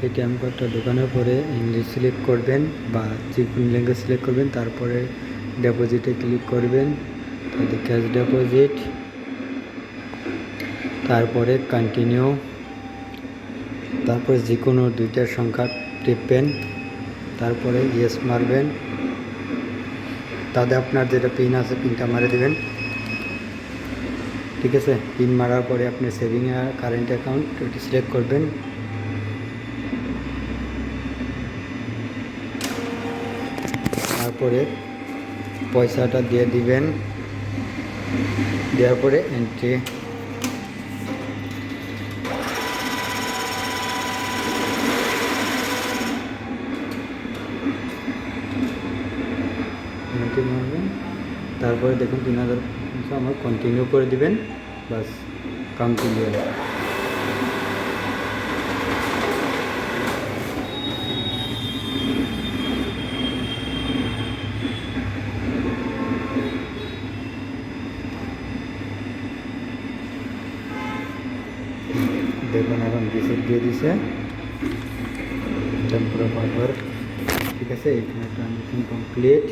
ATM কার্ডটা ঢোকানোর পরে ইংলিশ সিলেক্ট করবেন বা যে কোনো ল্যাঙ্গুয়েজ সিলেক্ট করবেন, তারপরে ডিপোজিটে ক্লিক করবেন, তারপরে ক্যাশ ডিপোজিট, তারপরে কন্টিনিউ, তারপরে যে কোনো দুইটার সংখ্যা টিপবেন, তারপরে ইয়েস মারবেন, তাতে আপনার যেটা পিন আছে পিনটা মারে দেবেন। ঠিক আছে, পিন মারার পরে আপনি সেভিং কারেন্ট অ্যাকাউন্ট ওটি সিলেক্ট করবেন। তারপরে পয়সাটা দিয়ে দিবেন, দেওয়ার পরে এন্ট্রি, মারবেন। তারপরে দেখুন 3000 আমার কন্টিনিউ করে দিবেন, বাস কাম ক্লিয়ার। দেখুন এখন রিসিপ্ট দিয়ে দিছে টেম্পোরারি পাসওয়ার্ড। ঠিক আছে, এখানে ট্রানজাকশন কমপ্লিট।